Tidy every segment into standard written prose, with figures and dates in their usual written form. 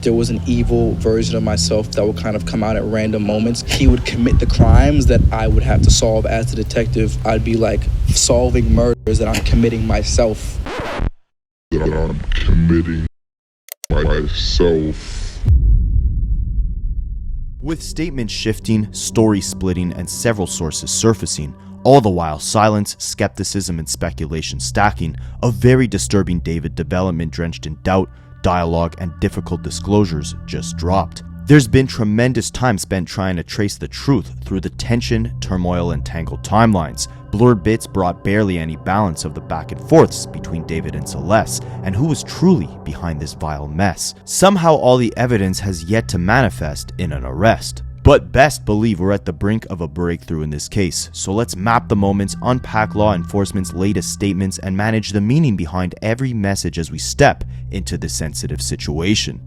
There was an evil version of myself that would kind of come out at random moments. He would commit the crimes that I would have to solve as a detective. I'd be like solving murders that I'm committing myself. With statements shifting, story splitting, and several sources surfacing, all the while silence, skepticism, and speculation stacking, a very disturbing David development drenched in doubt, dialogue, and difficult disclosures just dropped. There's been tremendous time spent trying to trace the truth through the tension, turmoil, and tangled timelines. Blurred bits brought barely any balance of the back and forths between David and Celeste, and who was truly behind this vile mess. Somehow all the evidence has yet to manifest in an arrest. But best believe we're at the brink of a breakthrough in this case, so let's map the moments, unpack law enforcement's latest statements, and manage the meaning behind every message as we step into this sensitive situation.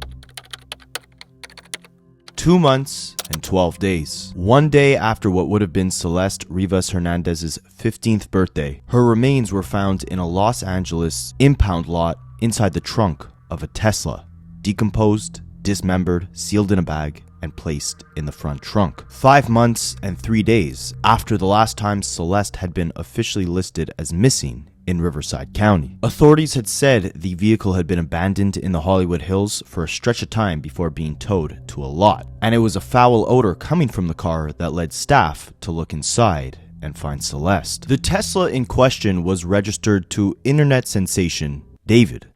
2 months and 12 days. One day after what would have been Celeste Rivas Hernandez's 15th birthday, her remains were found in a Los Angeles impound lot inside the trunk of a Tesla, decomposed, dismembered, sealed in a bag, and placed in the front trunk. 5 months and 3 days after the last time Celeste had been officially listed as missing in Riverside County. Authorities had said the vehicle had been abandoned in the Hollywood Hills for a stretch of time before being towed to a lot, and it was a foul odor coming from the car that led staff to look inside and find Celeste. The Tesla in question was registered to internet sensation David.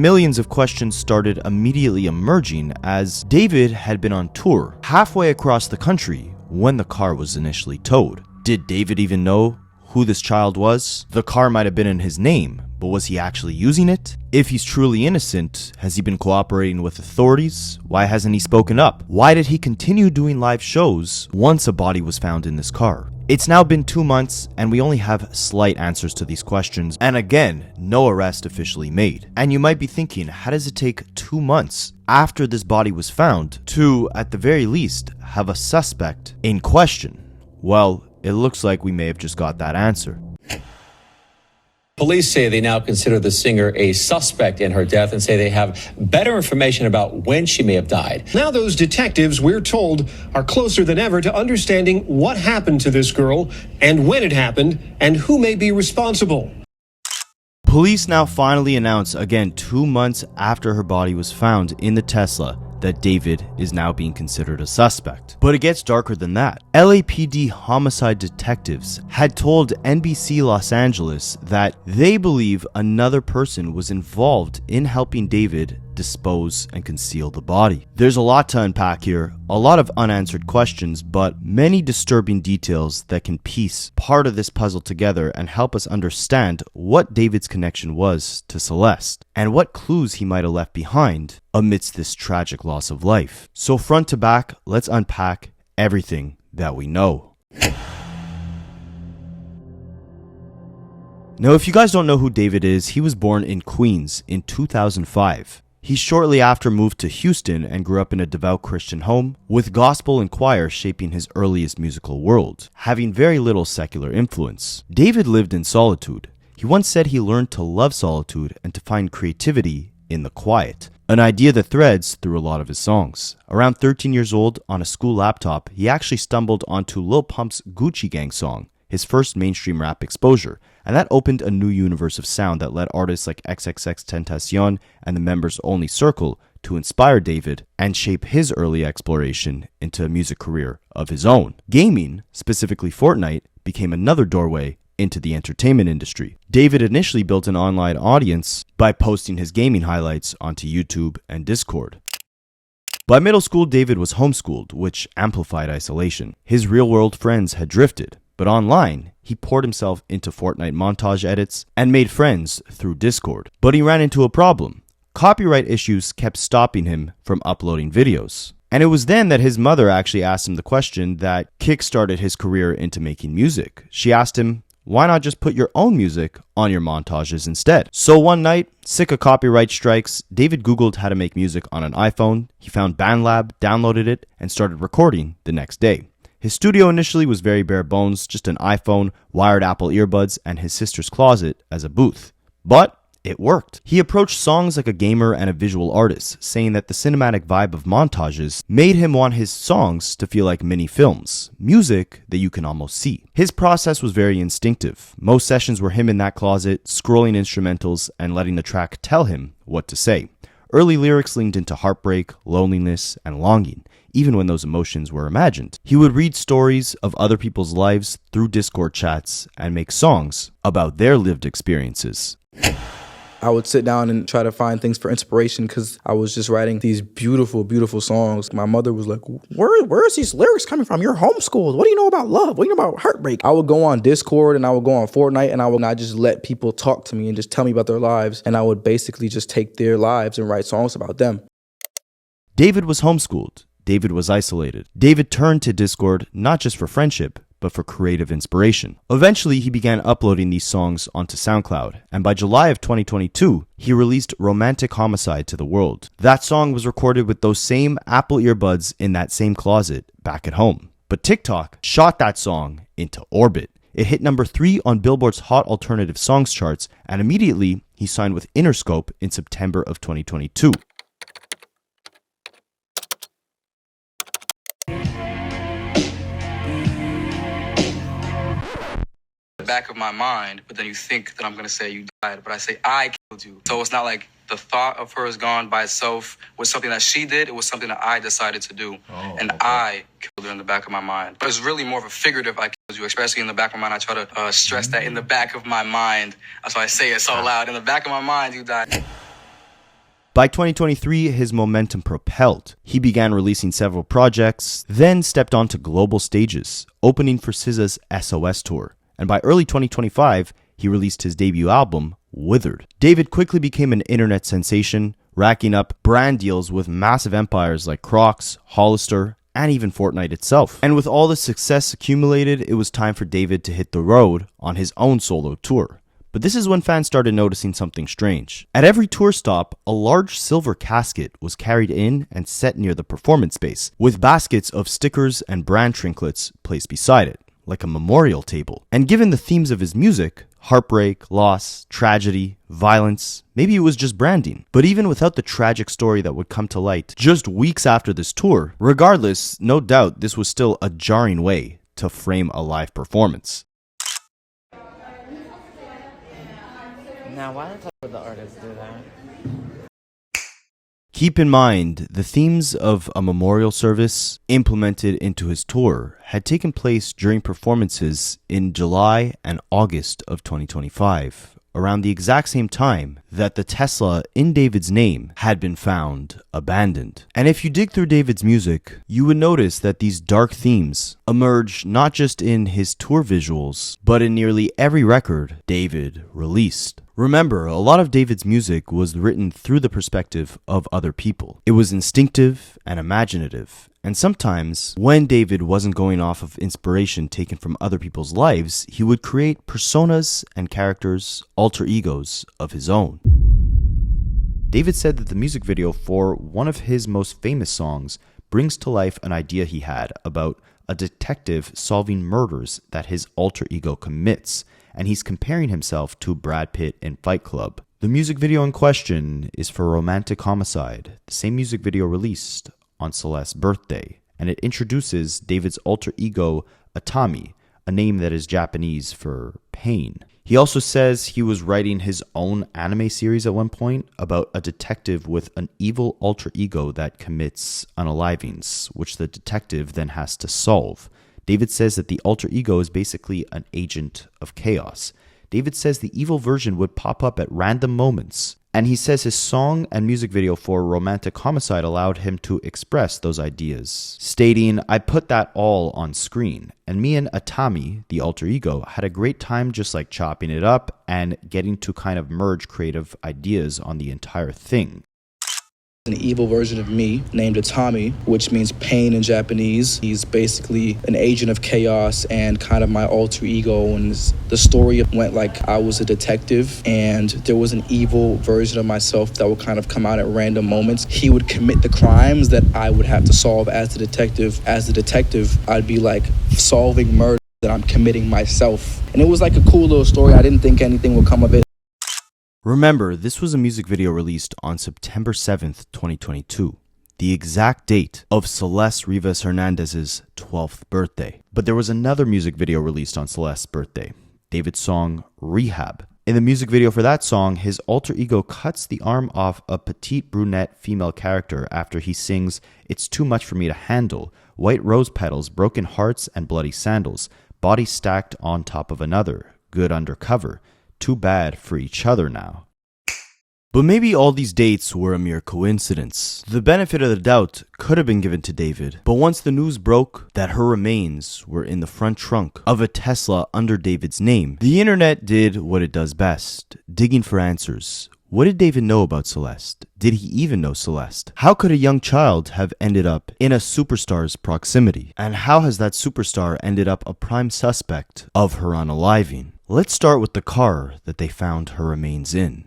Millions of questions started immediately emerging as David had been on tour halfway across the country when the car was initially towed. Did David even know who this child was? The car might have been in his name, but was he actually using it? If he's truly innocent, has he been cooperating with authorities? Why hasn't he spoken up? Why did he continue doing live shows once a body was found in this car? It's now been 2 months, and we only have slight answers to these questions, and again, no arrest officially made. And you might be thinking, how does it take 2 months after this body was found to, at the very least, have a suspect in question? Well, it looks like we may have just got that answer. Police say they now consider the singer a suspect in her death and say they have better information about when she may have died. Now those detectives, we're told, are closer than ever to understanding what happened to this girl and when it happened and who may be responsible. Police now finally announce, again 2 months after her body was found in the Tesla, that David is now being considered a suspect. But it gets darker than that. LAPD homicide detectives had told NBC Los Angeles that they believe another person was involved in helping David dispose and conceal the body. There's a lot to unpack here, a lot of unanswered questions, but many disturbing details that can piece part of this puzzle together and help us understand what David's connection was to Celeste and what clues he might have left behind amidst this tragic loss of life. So front to back, let's unpack everything that we know. Now, if you guys don't know who David is, he was born in Queens in 2005. He shortly after moved to Houston and grew up in a devout Christian home, with gospel and choir shaping his earliest musical world, having very little secular influence. David lived in solitude. He once said he learned to love solitude and to find creativity in the quiet, an idea that threads through a lot of his songs. Around 13 years old, on a school laptop, he actually stumbled onto Lil Pump's Gucci Gang song, his first mainstream rap exposure, and that opened a new universe of sound that led artists like XXXTentacion and the Members Only Circle to inspire David and shape his early exploration into a music career of his own. Gaming, specifically Fortnite, became another doorway into the entertainment industry. David initially built an online audience by posting his gaming highlights onto YouTube and Discord. By middle school, David was homeschooled, which amplified isolation. His real-world friends had drifted. But online, he poured himself into Fortnite montage edits and made friends through Discord. But he ran into a problem. Copyright issues kept stopping him from uploading videos. And it was then that his mother actually asked him the question that kickstarted his career into making music. She asked him, why not just put your own music on your montages instead? So one night, sick of copyright strikes, David Googled how to make music on an iPhone. He found BandLab, downloaded it, and started recording the next day. His studio initially was very bare bones, just an iPhone, wired Apple earbuds, and his sister's closet as a booth. But it worked. He approached songs like a gamer and a visual artist, saying that the cinematic vibe of montages made him want his songs to feel like mini films, music that you can almost see. His process was very instinctive. Most sessions were him in that closet, scrolling instrumentals and letting the track tell him what to say. Early lyrics leaned into heartbreak, loneliness, and longing, even when those emotions were imagined. He would read stories of other people's lives through Discord chats and make songs about their lived experiences. I would sit down and try to find things for inspiration because I was just writing these beautiful, beautiful songs. My mother was like, where is these lyrics coming from? You're homeschooled. What do you know about love? What do you know about heartbreak? I would go on Discord and I would go on Fortnite and I would not just let people talk to me and just tell me about their lives. And I would basically just take their lives and write songs about them. David was homeschooled. David was isolated. David turned to Discord not just for friendship, but for creative inspiration. Eventually, he began uploading these songs onto SoundCloud, and by July of 2022, he released Romantic Homicide to the world. That song was recorded with those same Apple earbuds in that same closet back at home. But TikTok shot that song into orbit. It hit number 3 on Billboard's Hot Alternative Songs charts, and immediately, he signed with Interscope in September of 2022. Back of my mind, but then you think that I'm gonna say you died, but I say I killed you. So it's not like the thought of her is gone by itself was something that she did. It was something that I decided to do, I killed her in the back of my mind. But it's really more of a figurative I killed you, especially in the back of my mind. I try to stress that in the back of my mind. That's why I say it so loud. In the back of my mind, you died. By 2023, his momentum propelled. He began releasing several projects, then stepped onto global stages, opening for SZA's SOS tour. And by early 2025, he released his debut album, Withered. David quickly became an internet sensation, racking up brand deals with massive empires like Crocs, Hollister, and even Fortnite itself. And with all the success accumulated, it was time for David to hit the road on his own solo tour. But this is when fans started noticing something strange. At every tour stop, a large silver casket was carried in and set near the performance space, with baskets of stickers and brand trinkets placed beside it, like a memorial table. And given the themes of his music, heartbreak, loss, tragedy, violence, maybe it was just branding. But even without the tragic story that would come to light just weeks after this tour, regardless, no doubt this was still a jarring way to frame a live performance. Now, why would the artists do that? Keep in mind, the themes of a memorial service implemented into his tour had taken place during performances in July and August of 2025, around the exact same time that the Tesla in David's name had been found abandoned. And if you dig through David's music, you would notice that these dark themes emerge not just in his tour visuals, but in nearly every record David released. Remember, a lot of David's music was written through the perspective of other people. It was instinctive and imaginative. And sometimes, when David wasn't going off of inspiration taken from other people's lives, he would create personas and characters, alter egos of his own. David said that the music video for one of his most famous songs brings to life an idea he had about a detective solving murders that his alter ego commits, and he's comparing himself to Brad Pitt in Fight Club. The music video in question is for Romantic Homicide, the same music video released on Celeste's birthday, and it introduces David's alter ego, Atami, a name that is Japanese for pain. He also says he was writing his own anime series at one point about a detective with an evil alter ego that commits unalivings, which the detective then has to solve. David says that the alter ego is basically an agent of chaos. David says the evil version would pop up at random moments, and he says his song and music video for Romantic Homicide allowed him to express those ideas, stating, "I put that all on screen, and me and Atami, the alter ego, had a great time just like chopping it up and getting to kind of merge creative ideas on the entire thing." An evil version of me named Atami, which means pain in Japanese. He's basically an agent of chaos and kind of my alter ego. And the story went like I was a detective and there was an evil version of myself that would kind of come out at random moments. He would commit the crimes that I would have to solve as the detective. As the detective, I'd be like solving murder that I'm committing myself. And it was like a cool little story. I didn't think anything would come of it. Remember, this was a music video released on September 7th, 2022, the exact date of Celeste Rivas Hernandez's 12th birthday. But there was another music video released on Celeste's birthday, David's song Rehab. In the music video for that song, his alter ego cuts the arm off a petite brunette female character after he sings "It's too much for me to handle," white rose petals, broken hearts, and bloody sandals, body stacked on top of another, good undercover. Too bad for each other now. But maybe all these dates were a mere coincidence. The benefit of the doubt could have been given to David, but once the news broke that her remains were in the front trunk of a Tesla under David's name, the internet did what it does best, digging for answers. What did David know about Celeste? Did he even know Celeste? How could a young child have ended up in a superstar's proximity? And how has that superstar ended up a prime suspect of her unaliving? Let's start with the car that they found her remains in.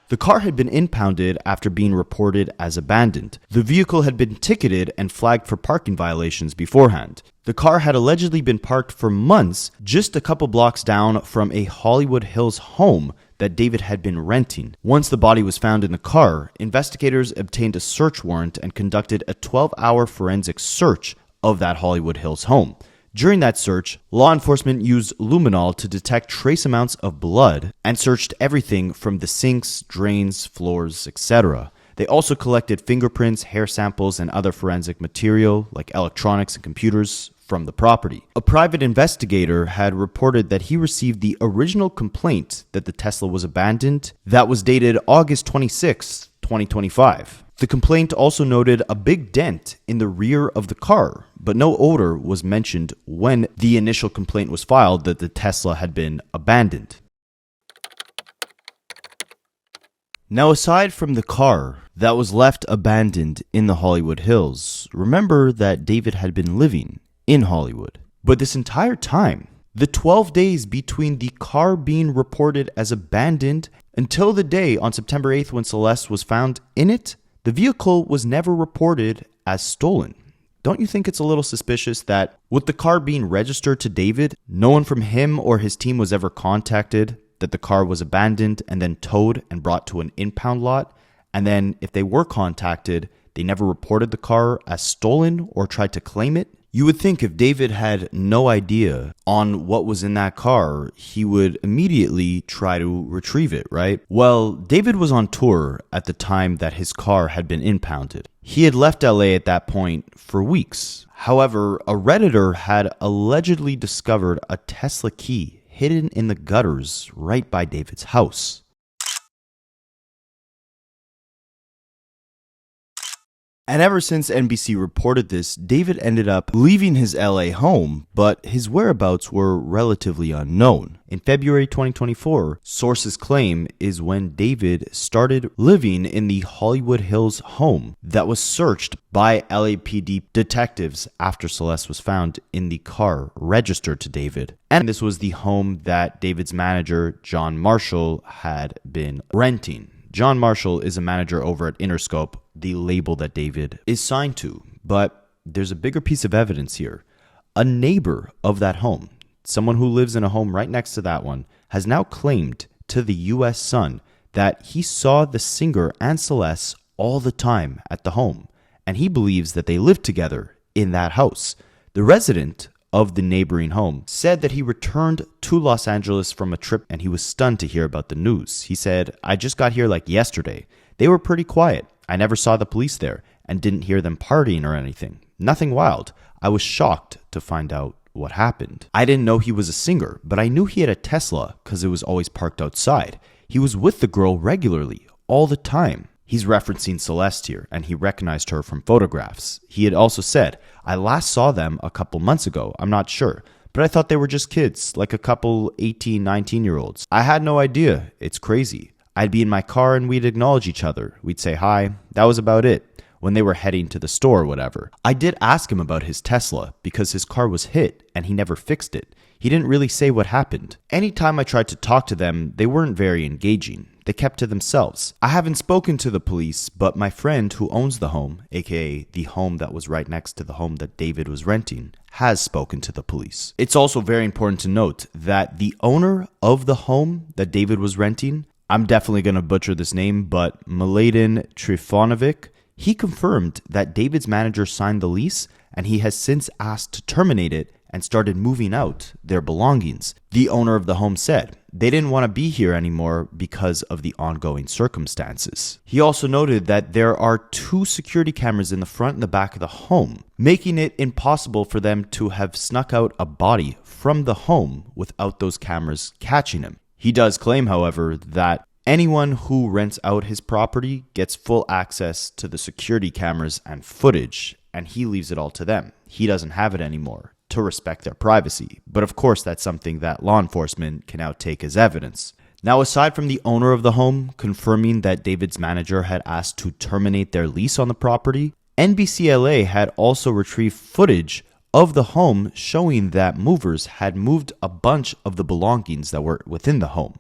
The car had been impounded after being reported as abandoned. The vehicle had been ticketed and flagged for parking violations beforehand. The car had allegedly been parked for months just a couple blocks down from a Hollywood Hills home that David had been renting. Once the body was found in the car, investigators obtained a search warrant and conducted a 12-hour forensic search of that Hollywood Hills home. During that search, law enforcement used luminol to detect trace amounts of blood and searched everything from the sinks, drains, floors, etc. They also collected fingerprints, hair samples, and other forensic material like electronics and computers from the property. A private investigator had reported that he received the original complaint that the Tesla was abandoned that was dated August 26, 2025. The complaint also noted a big dent in the rear of the car, but no odor was mentioned when the initial complaint was filed that the Tesla had been abandoned. Now, aside from the car that was left abandoned in the Hollywood Hills, remember that David had been living in Hollywood. But this entire time, the 12 days between the car being reported as abandoned until the day on September 8th when Celeste was found in it, the vehicle was never reported as stolen. Don't you think it's a little suspicious that with the car being registered to David, no one from him or his team was ever contacted that the car was abandoned and then towed and brought to an impound lot? And then if they were contacted, they never reported the car as stolen or tried to claim it? You would think if David had no idea on what was in that car, he would immediately try to retrieve it, right? Well, David was on tour at the time that his car had been impounded. He had left LA at that point for weeks. However, a Redditor had allegedly discovered a Tesla key hidden in the gutters right by David's house. And ever since NBC reported this, David ended up leaving his LA home, but his whereabouts were relatively unknown. In February 2024, sources claim is when David started living in the Hollywood Hills home that was searched by LAPD detectives after Celeste was found in the car registered to David. And this was the home that David's manager, John Marshall, had been renting. John Marshall is a manager over at Interscope, the label that David is signed to. But there's a bigger piece of evidence here. A neighbor of that home, someone who lives in a home right next to that one, has now claimed to the U.S. Sun that he saw the singer and Celeste all the time at the home, and he believes that they lived together in that house. The resident of the neighboring home said that he returned to Los Angeles from a trip and he was stunned to hear about the news. He said, "I just got here like yesterday. They were pretty quiet. I never saw the police there and didn't hear them partying or anything. Nothing wild. I was shocked to find out what happened. I didn't know he was a singer, but I knew he had a Tesla because it was always parked outside. He was with the girl regularly, all the time." He's referencing Celeste here, and he recognized her from photographs. He had also said, "I last saw them a couple months ago. I'm not sure, but I thought they were just kids, like a couple 18, 19-year-olds. I had no idea. It's crazy. I'd be in my car and we'd acknowledge each other. We'd say hi. That was about it. When they were heading to the store or whatever. I did ask him about his Tesla because his car was hit and he never fixed it. He didn't really say what happened. Anytime I tried to talk to them, they weren't very engaging. They kept to themselves. I haven't spoken to the police, but my friend who owns the home, aka the home that was right next to the home that David was renting, has spoken to the police. It's also very important to note that the owner of the home that David was renting, I'm definitely going to butcher this name, but Mladen Trifonovic, he confirmed that David's manager signed the lease and he has since asked to terminate it and started moving out their belongings. The owner of the home said they didn't want to be here anymore because of the ongoing circumstances. He also noted that there are 2 security cameras in the front and the back of the home, making it impossible for them to have snuck out a body from the home without those cameras catching him. He does claim, however, that anyone who rents out his property gets full access to the security cameras and footage, and he leaves it all to them. He doesn't have it anymore to respect their privacy. But of course, that's something that law enforcement can now take as evidence. Now, aside from the owner of the home confirming that David's manager had asked to terminate their lease on the property, NBCLA had also retrieved footage of the home showing that movers had moved a bunch of the belongings that were within the home.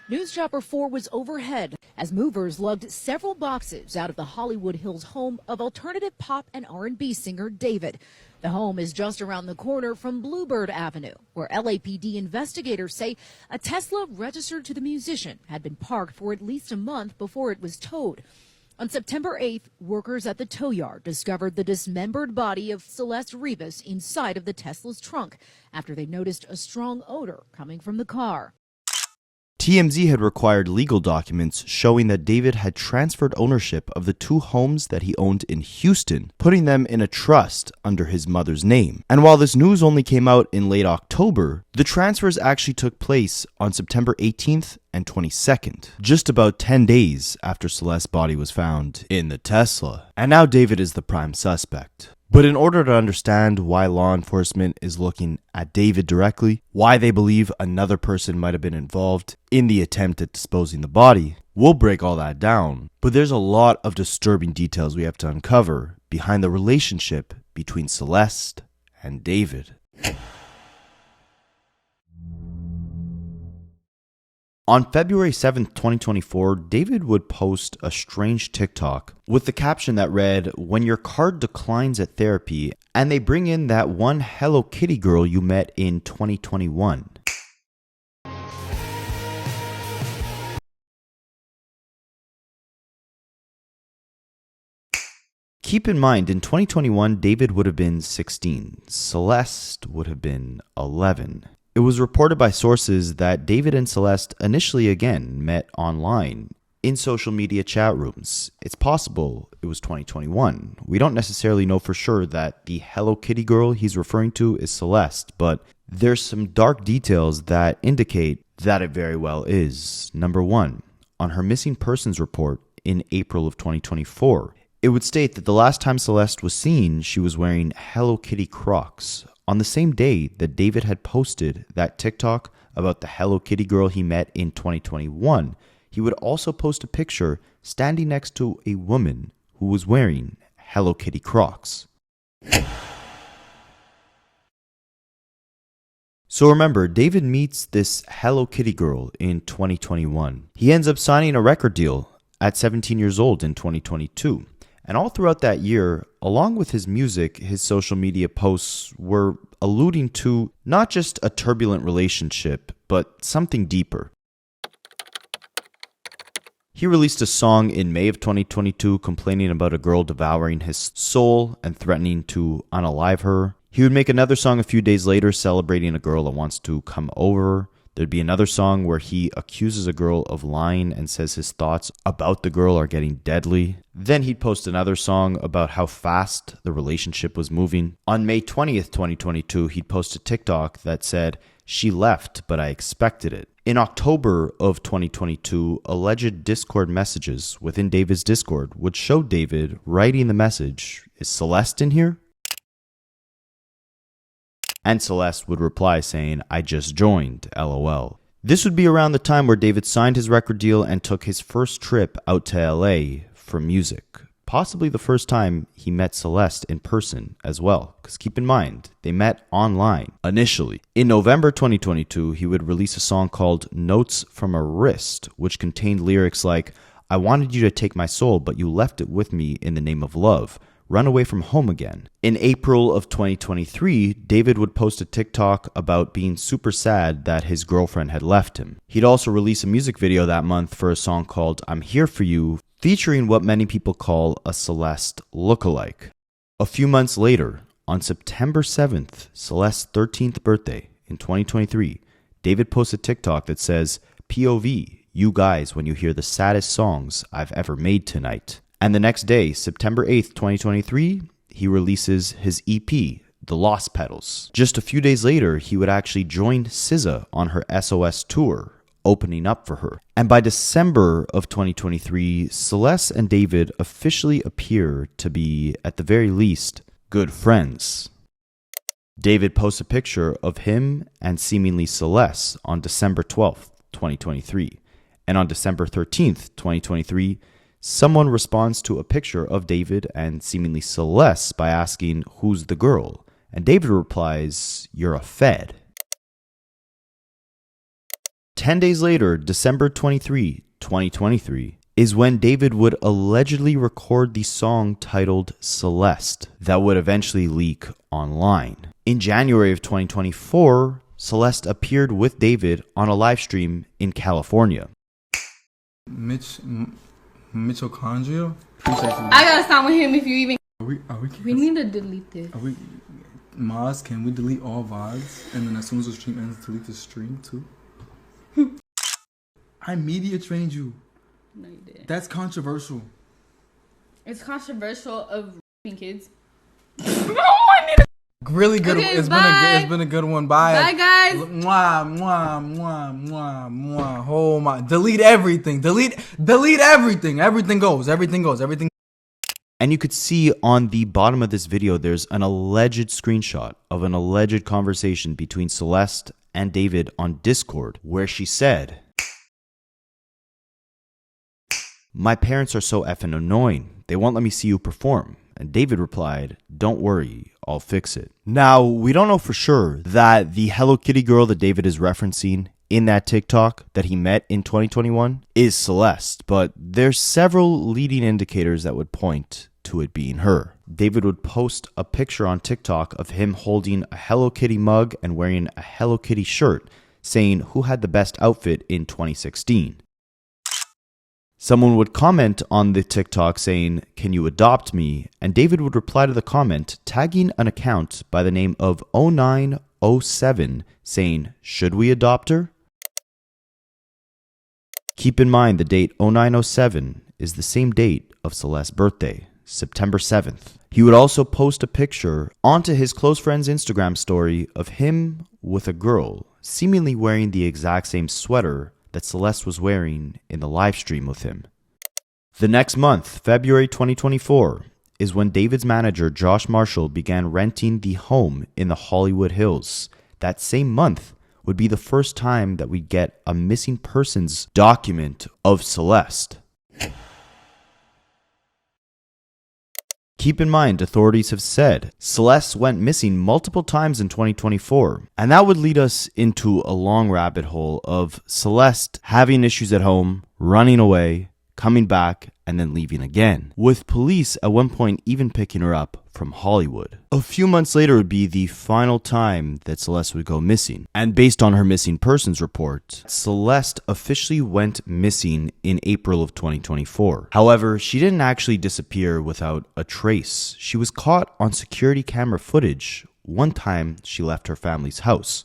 News Chopper 4 was overhead as movers lugged several boxes out of the Hollywood Hills home of alternative pop and R&B singer David. The home is just around the corner from Bluebird Avenue, where LAPD investigators say a Tesla registered to the musician had been parked for at least a month before it was towed. On September 8th, workers at the tow yard discovered the dismembered body of Celeste Rivas inside of the Tesla's trunk after they noticed a strong odor coming from the car. TMZ had required legal documents showing that David had transferred ownership of the 2 homes that he owned in Houston, putting them in a trust under his mother's name. And while this news only came out in late October, the transfers actually took place on September 18th and 22nd, just about 10 days after Celeste's body was found in the Tesla. And now David is the prime suspect. But in order to understand why law enforcement is looking at David directly, why they believe another person might have been involved in the attempt at disposing the body, we'll break all that down. But there's a lot of disturbing details we have to uncover behind the relationship between Celeste and David. On February 7th, 2024, David would post a strange TikTok with the caption that read, "When your card declines at therapy and they bring in that one Hello Kitty girl you met in 2021. Keep in mind, in 2021, David would have been 16. Celeste would have been 11. It was reported by sources that David and Celeste initially again met online in social media chat rooms. It's possible it was 2021. We don't necessarily know for sure that the Hello Kitty girl he's referring to is Celeste, but there's some dark details that indicate that it very well is. Number 1, on her missing persons report in April of 2024, it would state that the last time Celeste was seen, she was wearing Hello Kitty Crocs. On the same day that David had posted that TikTok about the Hello Kitty girl he met in 2021, he would also post a picture standing next to a woman who was wearing Hello Kitty Crocs. So remember, David meets this Hello Kitty girl in 2021. He ends up signing a record deal at 17 years old in 2022. And all throughout that year, along with his music, his social media posts were alluding to not just a turbulent relationship, but something deeper. He released a song in May of 2022 complaining about a girl devouring his soul and threatening to unalive her. He would make another song a few days later celebrating a girl that wants to come over. There'd be another song where he accuses a girl of lying and says his thoughts about the girl are getting deadly. Then he'd post another song about how fast the relationship was moving. On May 20th, 2022, he'd post a TikTok that said, "She left, but I expected it." In October of 2022, alleged Discord messages within David's Discord would show David writing the message, "Is Celeste in here?" And Celeste would reply saying, "I just joined, LOL." This would be around the time where David signed his record deal and took his first trip out to LA for music. Possibly the first time he met Celeste in person as well, because keep in mind, they met online initially. In November 2022, he would release a song called Notes from a Wrist, which contained lyrics like, "I wanted you to take my soul, but you left it with me in the name of love. Run away from home again." In April of 2023, David would post a TikTok about being super sad that his girlfriend had left him. He'd also release a music video that month for a song called I'm Here For You, featuring what many people call a Celeste lookalike. A few months later, on September 7th, Celeste's 13th birthday in 2023, David posts a TikTok that says, "POV, you guys when you hear the saddest songs I've ever made tonight." And the next day, September 8th, 2023, he releases his EP, The Lost Petals. Just a few days later, he would actually join SZA on her SOS tour, opening up for her. And by December of 2023, Celeste and David officially appear to be, at the very least, good friends. David posts a picture of him and seemingly Celeste on December 12th, 2023. And on December 13th, 2023, someone responds to a picture of David and seemingly Celeste by asking, "Who's the girl?" And David replies, "You're a Fed." 10 days later, December 23, 2023, is when David would allegedly record the song titled Celeste that would eventually leak online. In January of 2024, Celeste appeared with David on a live stream in California. Mitochondria? I gotta stop with him if you even. We need to delete this. Maz, can we delete all VODs? And then as soon as the stream ends, delete the stream too? I media trained you. No, you didn't. That's controversial. It's controversial of kids. Really good. Okay, it's been a good one. Bye. Bye, guys. Mwah, mwah, mwah, mwah, mwah. Oh my! Delete everything. Delete everything. Everything goes. And you could see on the bottom of this video, there's an alleged screenshot of an alleged conversation between Celeste and David on Discord, where she said, "My parents are so effing annoying. They won't let me see you perform." And David replied, "Don't worry, I'll fix it." Now, we don't know for sure that the Hello Kitty girl that David is referencing in that TikTok that he met in 2021 is Celeste, but there's several leading indicators that would point to it being her. David would post a picture on TikTok of him holding a Hello Kitty mug and wearing a Hello Kitty shirt, saying who had the best outfit in 2016. Someone would comment on the TikTok saying, "Can you adopt me?" And David would reply to the comment, tagging an account by the name of 0907, saying, "Should we adopt her?" Keep in mind the date 0907 is the same date of Celeste's birthday, September 7th. He would also post a picture onto his close friend's Instagram story of him with a girl, seemingly wearing the exact same sweater that Celeste was wearing in the live stream with him. The next month, February 2024, is when David's manager Josh Marshall began renting the home in the Hollywood Hills. That same month would be the first time that we get a missing persons document of Celeste. Keep in mind, authorities have said Celeste went missing multiple times in 2024, and that would lead us into a long rabbit hole of Celeste having issues at home, running away, coming back, and then leaving again, with police at one point even picking her up from Hollywood. A few months later would be the final time that Celeste would go missing, and based on her missing persons report, Celeste officially went missing in April of 2024. However, she didn't actually disappear without a trace. She was caught on security camera footage one time she left her family's house.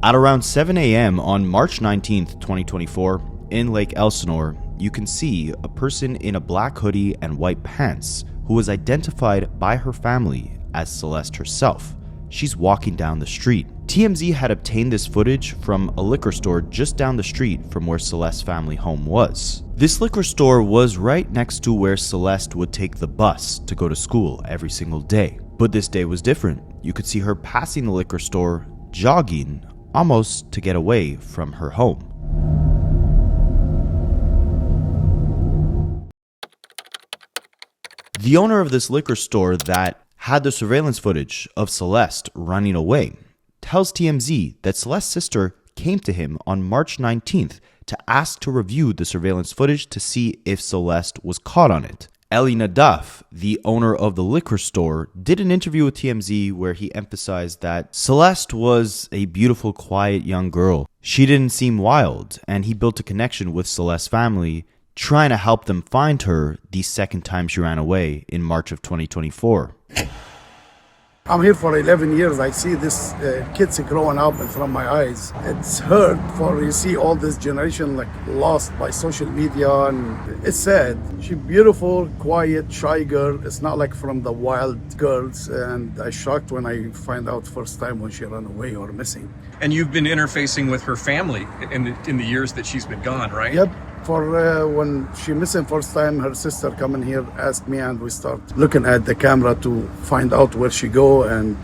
At around 7 a.m. on March 19th, 2024, in Lake Elsinore, you can see a person in a black hoodie and white pants who was identified by her family as Celeste herself. she's walking down the street. TMZ had obtained this footage from a liquor store just down the street from where Celeste's family home was. This liquor store was right next to where Celeste would take the bus to go to school every single day. But this day was different. You could see her passing the liquor store, jogging, almost to get away from her home. The owner of this liquor store that had the surveillance footage of Celeste running away tells TMZ that Celeste's sister came to him on March 19th to ask to review the surveillance footage to see if Celeste was caught on it. Eli Nadaf, the owner of the liquor store, did an interview with TMZ where he emphasized that Celeste was a beautiful, quiet young girl. She didn't seem wild, and he built a connection with Celeste's family, trying to help them find her the second time she ran away in March of 2024. I'm here for 11 years. I see this kids growing up in front of my eyes. It's hurt for you see all this generation like lost by social media, and it's sad. She's beautiful, quiet, shy girl. It's not like from the wild girls, and I shocked when I find out first time when she ran away or missing. And you've been interfacing with her family in the years that she's been gone, right? Yep. For when she missing first time, her sister come in here, asked me, and we start looking at the camera to find out where she go and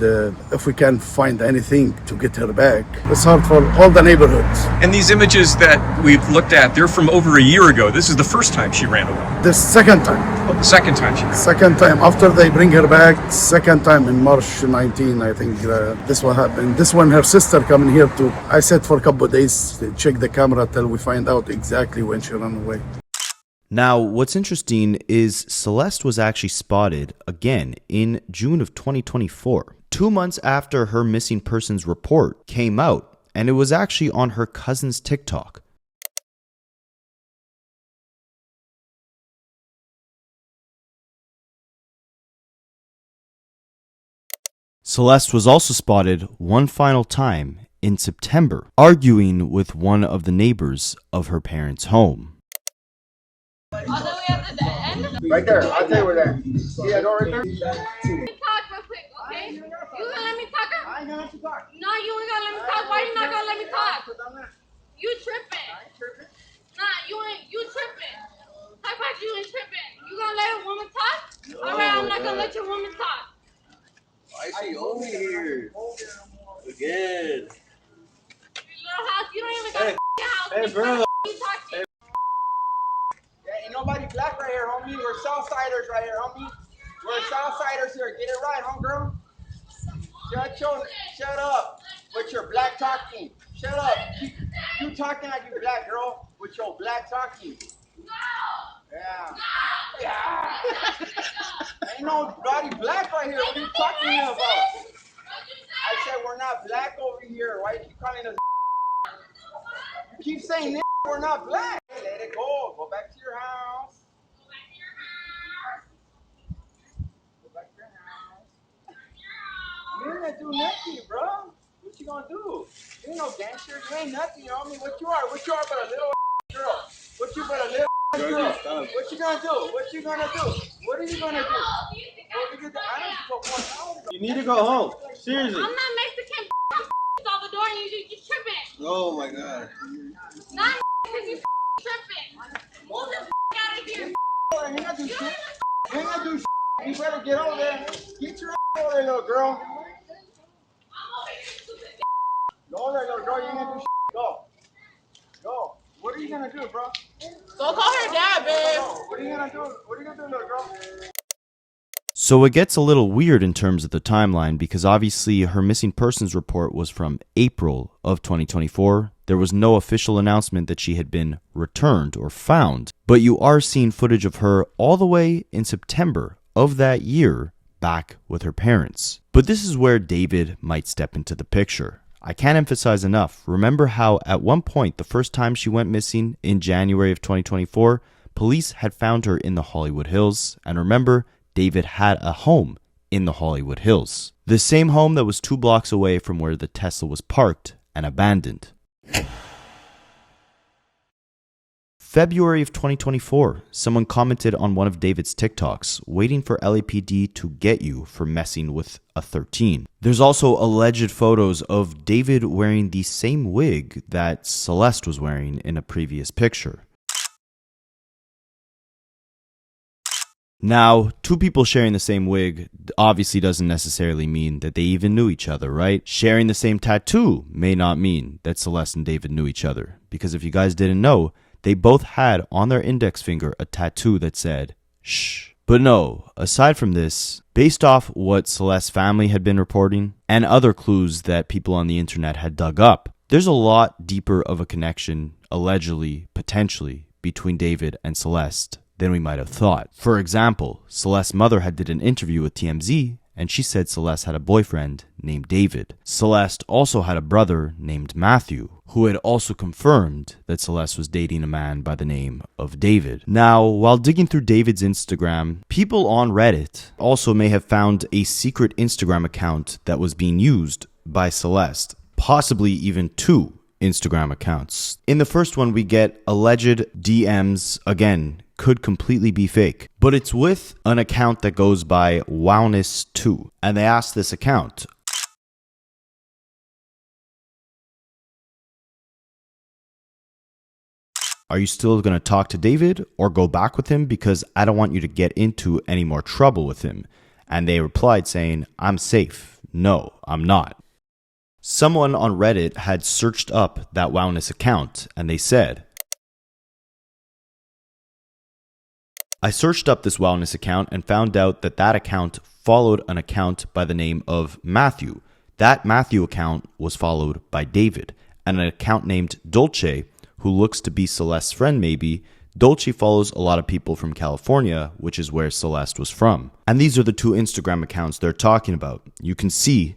if we can find anything to get her back. It's hard for all the neighborhoods. And these images that we've looked at, they're from over a year ago. This is the first time she ran away. The second time. Oh, the second time she ran away. Second time. After they bring her back, second time in March 19, I think this will happen. This one, her sister coming here to, I said for a couple of days, to check the camera till we find out exactly when she ran away. Now, what's interesting is Celeste was actually spotted again in June of 2024, 2 months after her missing persons report came out, and it was actually on her cousin's TikTok. Celeste was also spotted one final time in September, arguing with one of the neighbors of her parents' home. All the way up to the end? Right there. I'll tell you where that. See that door right there? Let me talk real quick, okay? You gonna let me talk? I ain't gonna let you talk. No, you ain't gonna let me talk. Why you not gonna let me talk? You tripping. I ain't tripping. Nah, you tripping. How about you ain't tripping? You gonna let a woman talk? No, alright, I'm not gonna let your woman talk. Why is she over here? Again. Your little house, you don't even got a house. Hey, bro. You talking? Ain't nobody black right here, homie. We're Southsiders right here, homie. We're Southsiders here. Get it right, homegirl. Shut up with your black talking. Shut up. You talking like you black, girl, with your black talking. Yeah. Yeah. Ain't nobody black right here. What are you talking about? I said we're not black over here. Why you keep calling us? You keep saying this. We're not black. Hey, let it go. Go back to your house. Go back to your house. You ain't gonna do nothing, bro. What you gonna do? You ain't no gangster. You ain't nothing, you know me. What you are? What you are but a little girl? What you but a little girl? What you gonna do? What you gonna do? What are you gonna do? You need to go home. Seriously. I'm not Mexican. I'm Salvador and you tripping. Oh my god. Not because you tripping. Move this out of here. You ain't gonna do shit. You ain't gonna do shit. You better get over there. Get your over there, little girl. Go over there, little girl. You ain't gonna do shit. Go. Go. What are you gonna do, bro? Go call her dad, babe. What are you gonna do? What are you gonna do, little girl? So it gets a little weird in terms of the timeline because obviously her missing persons report was from April of 2024. There was no official announcement that she had been returned or found, but you are seeing footage of her all the way in September of that year back with her parents. But this is where David might step into the picture. I can't emphasize enough. Remember how at one point, the first time she went missing in January of 2024, police had found her in the Hollywood Hills. And remember, David had a home in the Hollywood Hills. The same home that was 2 blocks away from where the Tesla was parked and abandoned. February of 2024, someone commented on one of David's TikToks, waiting for LAPD to get you for messing with a 13. There's also alleged photos of David wearing the same wig that Celeste was wearing in a previous picture. Now, two people sharing the same wig obviously doesn't necessarily mean that they even knew each other, right? Sharing the same tattoo may not mean that Celeste and David knew each other, because if you guys didn't know, they both had on their index finger a tattoo that said, shh. But no, aside from this, based off what Celeste's family had been reporting and other clues that people on the internet had dug up, there's a lot deeper of a connection, allegedly, potentially, between David and Celeste than we might have thought. For example, Celeste's mother had did an interview with TMZ, and she said Celeste had a boyfriend named David. Celeste also had a brother named Matthew, who had also confirmed that Celeste was dating a man by the name of David. Now, while digging through David's Instagram, people on Reddit also may have found a secret Instagram account that was being used by Celeste, possibly even two Instagram accounts. In the first one, we get alleged DMs, again, could completely be fake, but it's with an account that goes by Wowness2, and they asked this account, are you still going to talk to David or go back with him, because I don't want you to get into any more trouble with him? And they replied saying, I'm safe. No, I'm not. Someone on Reddit had searched up that Wowness account, and they said, I searched up this Wowness account and found out that that account followed an account by the name of Matthew. That Matthew account was followed by David, and an account named Dolce, who looks to be Celeste's friend maybe. Dolce follows a lot of people from California, which is where Celeste was from. And these are the two Instagram accounts they're talking about. You can see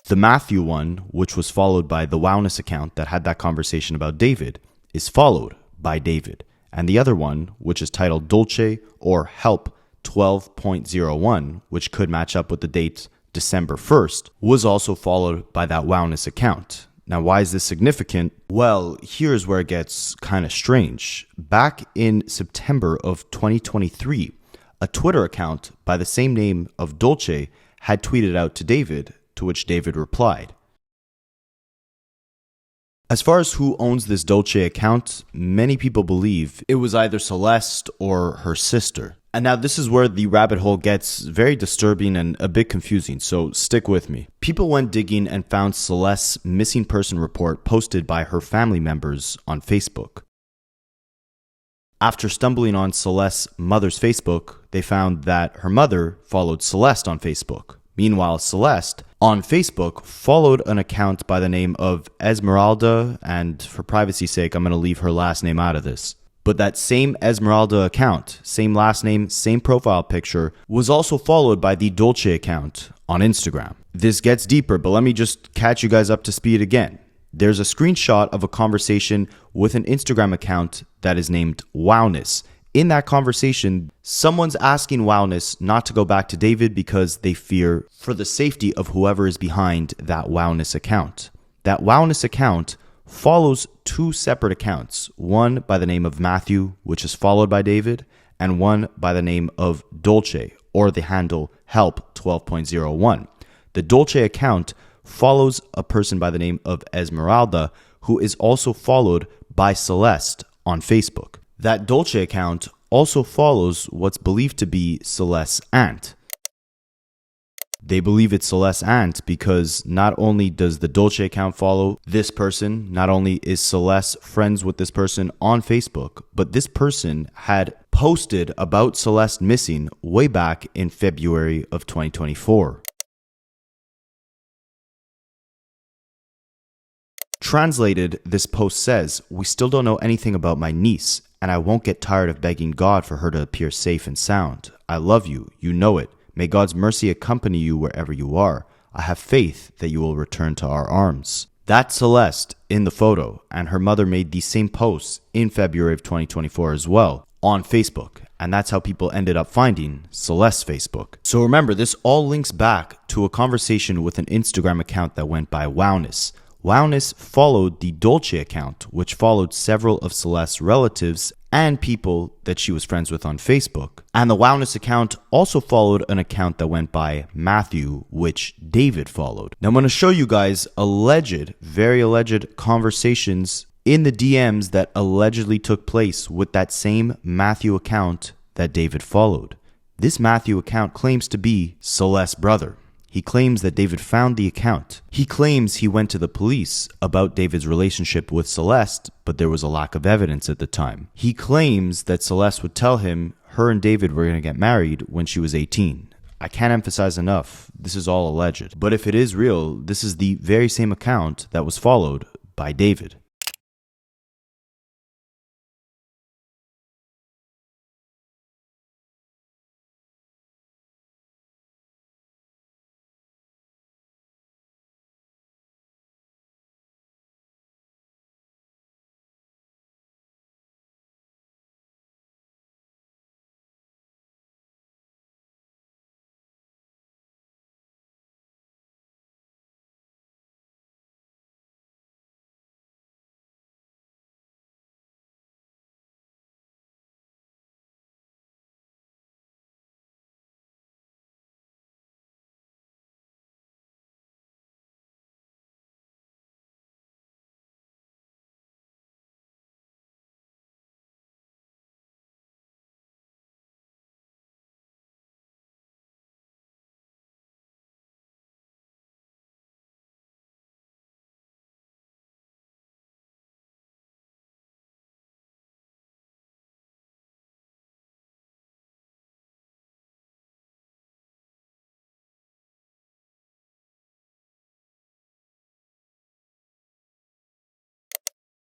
the Matthew one, which was followed by the Wowness account that had that conversation about David, is followed by David. And the other one, which is titled Dolce or Help 12.01, which could match up with the date December 1st, was also followed by that Wowness account. Now, why is this significant? Well, here's where it gets kind of strange. Back in September of 2023, a Twitter account by the same name of Dolce had tweeted out to David, to which David replied. As far as who owns this Dolce account, many people believe it was either Celeste or her sister. And now this is where the rabbit hole gets very disturbing and a bit confusing, so stick with me. People went digging and found Celeste's missing person report posted by her family members on Facebook. After stumbling on Celeste's mother's Facebook, they found that her mother followed Celeste on Facebook. Meanwhile, Celeste, on Facebook, followed an account by the name of Esmeralda, and for privacy's sake, I'm going to leave her last name out of this. But that same Esmeralda account, same last name, same profile picture, was also followed by the Dolce account on Instagram. This gets deeper, but let me just catch you guys up to speed again. There's a screenshot of a conversation with an Instagram account that is named Wowness. In that conversation, someone's asking Wowness not to go back to David because they fear for the safety of whoever is behind that Wowness account. That Wowness account follows two separate accounts, one by the name of Matthew, which is followed by David, and one by the name of Dolce, or the handle Help 12.01. The Dolce account follows a person by the name of Esmeralda, who is also followed by Celeste on Facebook. That Dolce account also follows what's believed to be Celeste's aunt. They believe it's Celeste's aunt because not only does the Dolce account follow this person, not only is Celeste friends with this person on Facebook, but this person had posted about Celeste missing way back in February of 2024. Translated, this post says, "We still don't know anything about my niece, and I won't get tired of begging God for her to appear safe and sound. I love you, you know it. May God's mercy accompany you wherever you are. I have faith that you will return to our arms." That's Celeste in the photo, and her mother made these same posts in February of 2024 as well on Facebook, and that's how people ended up finding Celeste's Facebook. So remember, this all links back to a conversation with an Instagram account that went by Wowness. Lowness followed the Dolce account, which followed several of Celeste's relatives and people that she was friends with on Facebook. And the Lowness account also followed an account that went by Matthew, which David followed. Now I'm going to show you guys very alleged conversations in the DMs that allegedly took place with that same Matthew account that David followed. This Matthew account claims to be Celeste's brother. He claims that David found the account. He claims he went to the police about David's relationship with Celeste, but there was a lack of evidence at the time. He claims that Celeste would tell him her and David were going to get married when she was 18. I can't emphasize enough, this is all alleged. But if it is real, this is the very same account that was followed by David.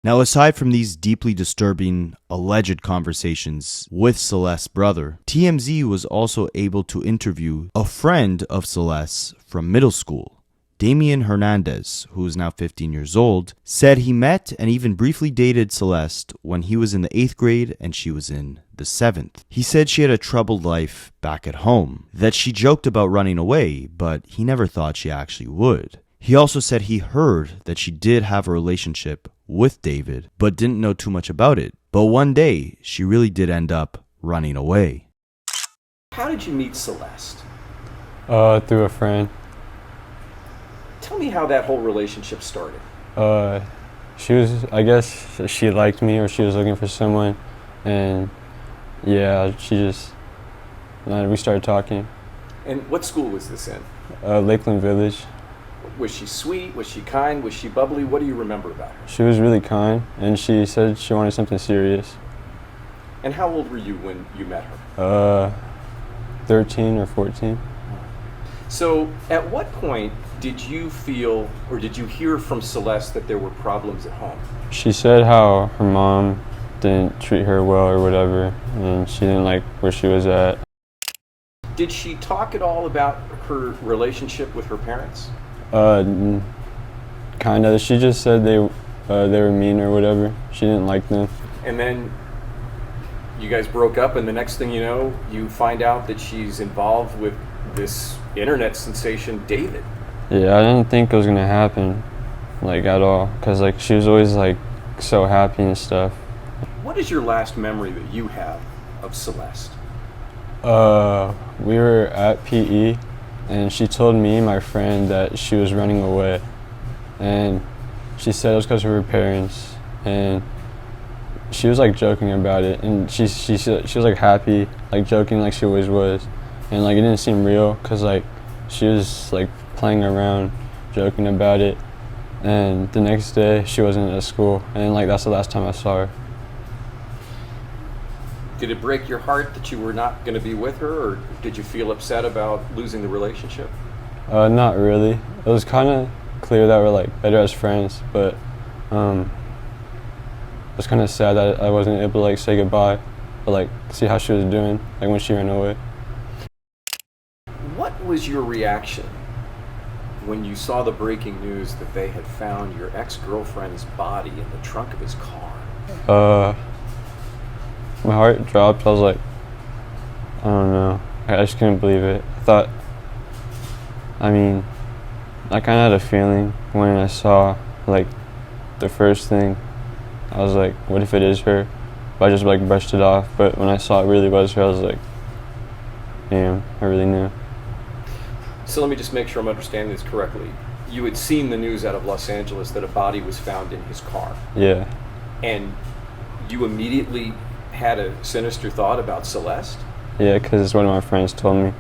Now, aside from these deeply disturbing alleged conversations with Celeste's brother, TMZ was also able to interview a friend of Celeste from middle school. Damian Hernandez, who is now 15 years old, said he met and even briefly dated Celeste when he was in the 8th grade and she was in the 7th. He said she had a troubled life back at home, that she joked about running away, but he never thought she actually would. He also said he heard that she did have a relationship with David, but didn't know too much about it. But one day, she really did end up running away. How did you meet Celeste? Through a friend. Tell me how that whole relationship started. I guess she liked me, or she was looking for someone, and yeah, we started talking. And what school was this in? Lakeland Village. Was she sweet? Was she kind? Was she bubbly? What do you remember about her? She was really kind, and she said she wanted something serious. And how old were you when you met her? 13 or 14. So at what point did you feel, or did you hear from Celeste that there were problems at home? She said how her mom didn't treat her well or whatever, and she didn't like where she was at. Did she talk at all about her relationship with her parents? Kind of. She just said they were mean or whatever. She didn't like them. And then you guys broke up, and the next thing you know, you find out that she's involved with this internet sensation, David. Yeah, I didn't think it was gonna happen, like, at all, because like she was always like so happy and stuff. What is your last memory that you have of Celeste? We were at PE, and she told me and my friend that she was running away, and she said it was because of her parents, and she was like joking about it, and she was like happy, like joking like she always was, and like it didn't seem real because like she was like playing around, joking about it, and the next day she wasn't at school, and like that's the last time I saw her. Did it break your heart that you were not going to be with her, or did you feel upset about losing the relationship? Not really. It was kind of clear that we're like better as friends, but it was kind of sad that I wasn't able to like say goodbye, but like see how she was doing, like when she ran away. What was your reaction when you saw the breaking news that they had found your ex-girlfriend's body in the trunk of his car? My heart dropped. I was like, I don't know. I just couldn't believe it. I kind of had a feeling when I saw like, the first thing, I was like, what if it is her? But I just like brushed it off. But when I saw it really was her, I was like, damn, I really knew. So let me just make sure I'm understanding this correctly. You had seen the news out of Los Angeles that a body was found in his car. Yeah. And you immediately had a sinister thought about Celeste? Yeah, because one of my friends told me.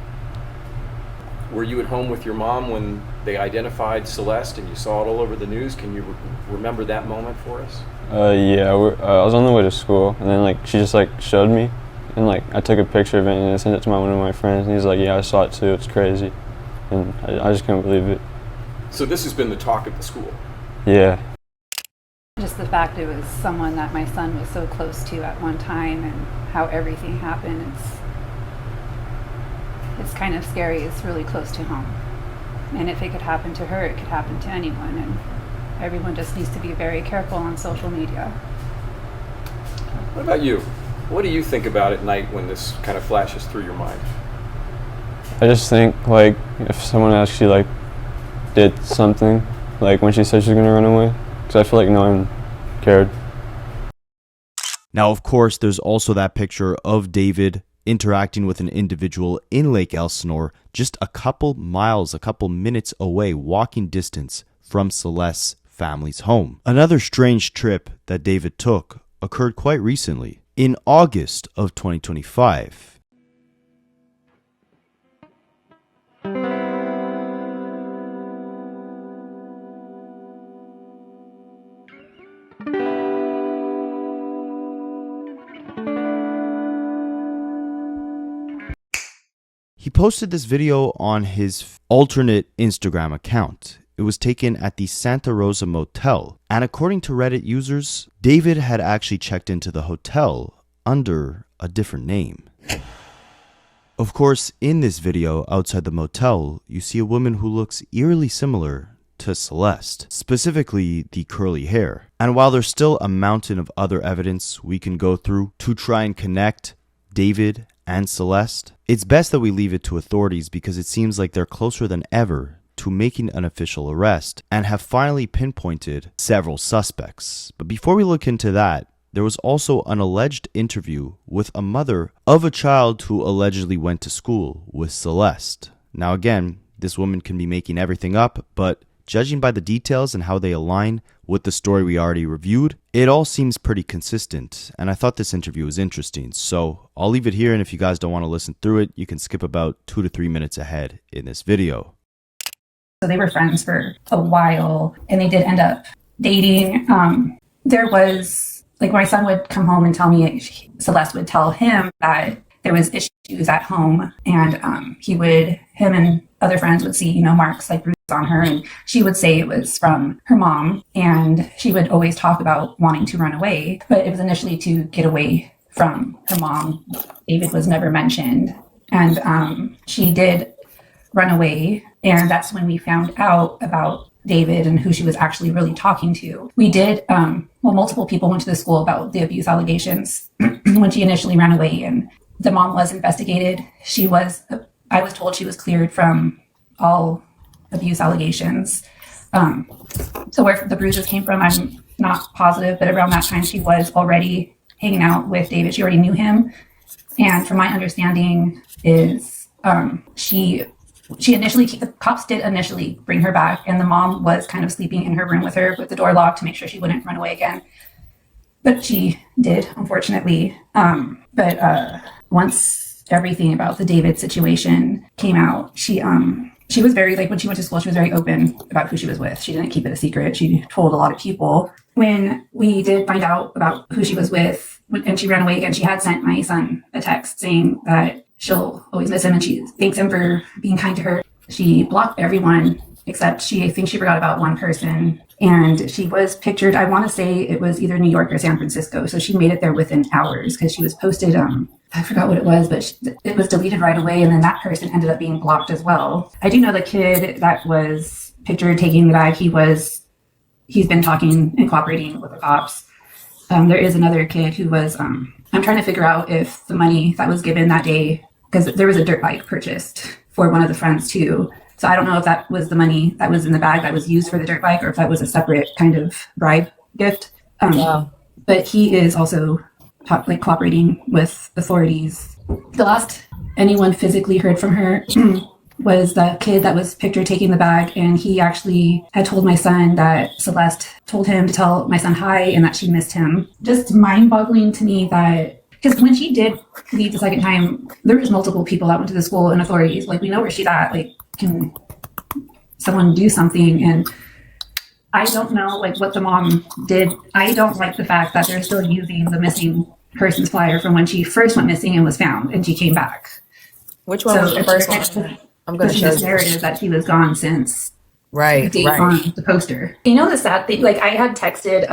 Were you at home with your mom when they identified Celeste and you saw it all over the news? Can you remember that moment for us? Yeah, I was on the way to school, and then like she just like showed me, and like I took a picture of it and I sent it to one of my friends, and he's like, yeah, I saw it too, it's crazy. And I just couldn't believe it. So this has been the talk of the school? Yeah. Just the fact it was someone that my son was so close to at one time and how everything happened, it's kind of scary. It's really close to home. And if it could happen to her, it could happen to anyone. And everyone just needs to be very careful on social media. What about you? What do you think about at night when this kind of flashes through your mind? I just think like if someone actually like did something, like when she said she was gonna run away, because I feel like no one cared. Now, of course, there's also that picture of David interacting with an individual in Lake Elsinore, just a couple minutes away, walking distance from Celeste's family's home. Another strange trip that David took occurred quite recently, in August of 2025. He posted this video on his alternate Instagram account. It was taken at the Santa Rosa Motel, and according to Reddit users, David had actually checked into the hotel under a different name. Of course, in this video outside the motel, you see a woman who looks eerily similar to Celeste, specifically the curly hair. And while there's still a mountain of other evidence we can go through to try and connect David and Celeste, it's best that we leave it to authorities because it seems like they're closer than ever to making an official arrest and have finally pinpointed several suspects. But before we look into that, there was also an alleged interview with a mother of a child who allegedly went to school with Celeste. Now again, this woman can be making everything up, but judging by the details and how they align with the story we already reviewed, it all seems pretty consistent, and I thought this interview was interesting, so I'll leave it here, and if you guys don't want to listen through it, you can skip about 2 to 3 minutes ahead in this video. So they were friends for a while, and they did end up dating. There was, like, my son would come home and tell me, Celeste would tell him that there was issues at home, and him and other friends would see, marks like bruises on her, and she would say it was from her mom, and she would always talk about wanting to run away, but it was initially to get away from her mom. David was never mentioned, and she did run away, and that's when we found out about David and who she was actually really talking to. We did, multiple people went to the school about the abuse allegations when she initially ran away, and the mom was investigated. I was told she was cleared from all abuse allegations. So where the bruises came from, I'm not positive, but around that time she was already hanging out with David. She already knew him. And from my understanding is the cops did initially bring her back, and the mom was kind of sleeping in her room with her with the door locked to make sure she wouldn't run away again. But she did, unfortunately. But once everything about the David situation came out, she was very, like, when she went to school, she was very open about who she was with. She didn't keep it a secret. She told a lot of people. When we did find out about who she was with and she ran away again, she had sent my son a text saying that she'll always miss him and she thanks him for being kind to her. She blocked everyone except I think she forgot about one person. And she was pictured, I want to say it was either New York or San Francisco. So she made it there within hours because she was posted, I forgot what it was, but it was deleted right away. And then that person ended up being blocked as well. I do know the kid that was pictured taking the bag. He's been talking and cooperating with the cops. There is another kid who was, I'm trying to figure out if the money that was given that day, because there was a dirt bike purchased for one of the friends too. So I don't know if that was the money that was in the bag that was used for the dirt bike or if that was a separate kind of bribe gift. But he is also cooperating with authorities. The last anyone physically heard from her was the kid that was pictured taking the bag, and he actually had told my son that Celeste told him to tell my son hi and that she missed him. Just mind-boggling to me that, because when she did leave the second time, there was multiple people that went to the school and authorities, like, we know where she's at, like, can someone do something? And I don't know, like, what the mom did. I don't like the fact that they're still using the missing persons flyer from when she first went missing and was found and she came back. Which one was the first one? I'm going to show this narrative that she was gone since the date on the poster. You know, the sad thing, like, I had texted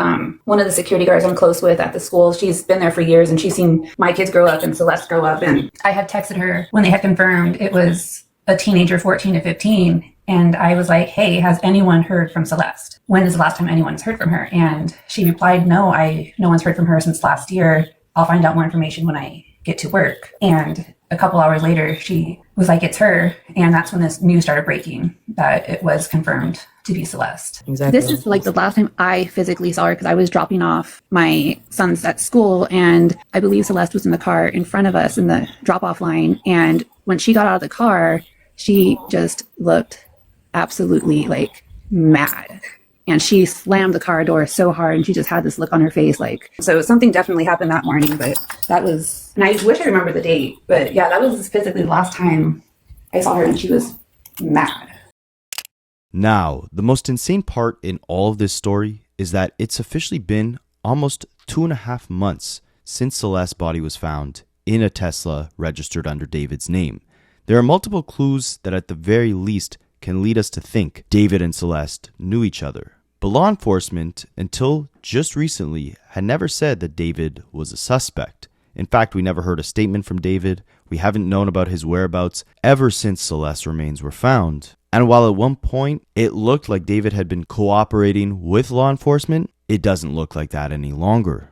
one of the security guards I'm close with at the school. She's been there for years and she's seen my kids grow up and Celeste grow up. And I had texted her when they had confirmed it was a teenager, 14 to 15. And I was like, hey, has anyone heard from Celeste? When is the last time anyone's heard from her? And she replied, no one's heard from her since last year. I'll find out more information when I get to work. And a couple hours later, she was like, it's her. And that's when this news started breaking that it was confirmed to be Celeste. Exactly. This is like the last time I physically saw her because I was dropping off my sons at school. And I believe Celeste was in the car in front of us in the drop-off line. And when she got out of the car, she just looked absolutely like mad. And she slammed the car door so hard and she just had this look on her face. Like, so something definitely happened that morning, but that was, and I wish I remember the date, but yeah, that was physically the last time I saw her and she was mad. Now, the most insane part in all of this story is that it's officially been almost 2.5 months since Celeste's body was found in a Tesla registered under David's name. There are multiple clues that at the very least can lead us to think David and Celeste knew each other. But law enforcement, until just recently, had never said that David was a suspect. In fact, we never heard a statement from David. We haven't known about his whereabouts ever since Celeste's remains were found. And while at one point it looked like David had been cooperating with law enforcement, it doesn't look like that any longer.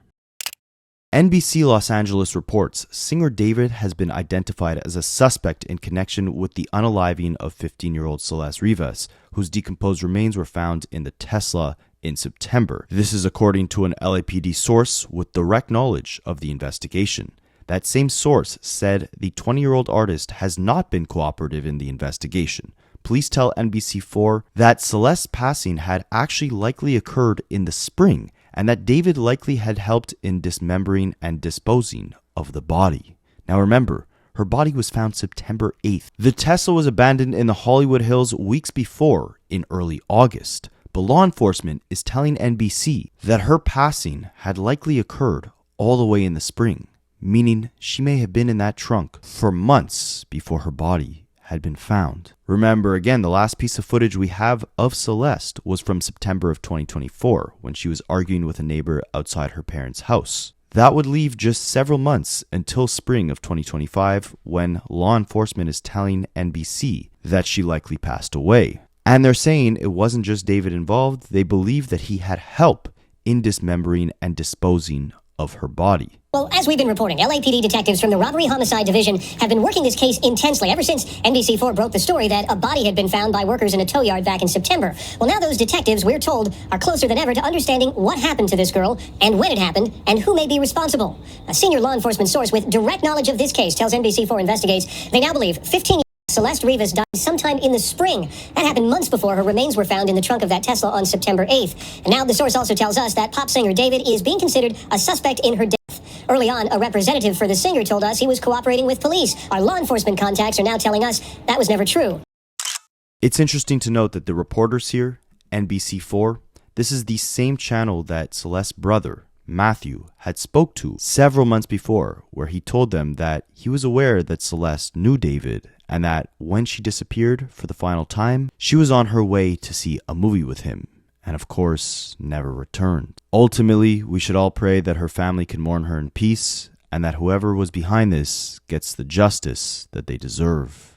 NBC Los Angeles reports singer David has been identified as a suspect in connection with the unaliving of 15-year-old Celeste Rivas, whose decomposed remains were found in the Tesla in September. This is according to an LAPD source with direct knowledge of the investigation. That same source said the 20-year-old artist has not been cooperative in the investigation. Police tell NBC4 that Celeste's passing had actually likely occurred in the spring, and that David likely had helped in dismembering and disposing of the body. Now remember, her body was found September 8th. The Tesla was abandoned in the Hollywood Hills weeks before, in early August. But law enforcement is telling NBC that her passing had likely occurred all the way in the spring, meaning she may have been in that trunk for months before her body had been found. Remember, again, the last piece of footage we have of Celeste was from September of 2024, when she was arguing with a neighbor outside her parents' house. That would leave just several months until spring of 2025, when law enforcement is telling NBC that she likely passed away. And they're saying it wasn't just David involved, they believe that he had help in dismembering and disposing of her body. Well, as we've been reporting, LAPD detectives from the Robbery Homicide Division have been working this case intensely ever since NBC4 broke the story that a body had been found by workers in a tow yard back in September. Well, now those detectives, we're told, are closer than ever to understanding what happened to this girl and when it happened and who may be responsible. A senior law enforcement source with direct knowledge of this case tells NBC4 Investigates they now believe 15 Celeste Rivas died sometime in the spring. That happened months before her remains were found in the trunk of that Tesla on September 8th. And now the source also tells us that pop singer David is being considered a suspect in her death. Early on, a representative for the singer told us he was cooperating with police. Our law enforcement contacts are now telling us that was never true. It's interesting to note that the reporters here, NBC4, this is the same channel that Celeste's brother, Matthew, had spoke to several months before, where he told them that he was aware that Celeste knew David and that when she disappeared for the final time, she was on her way to see a movie with him, and of course, never returned. Ultimately, we should all pray that her family can mourn her in peace, and that whoever was behind this gets the justice that they deserve.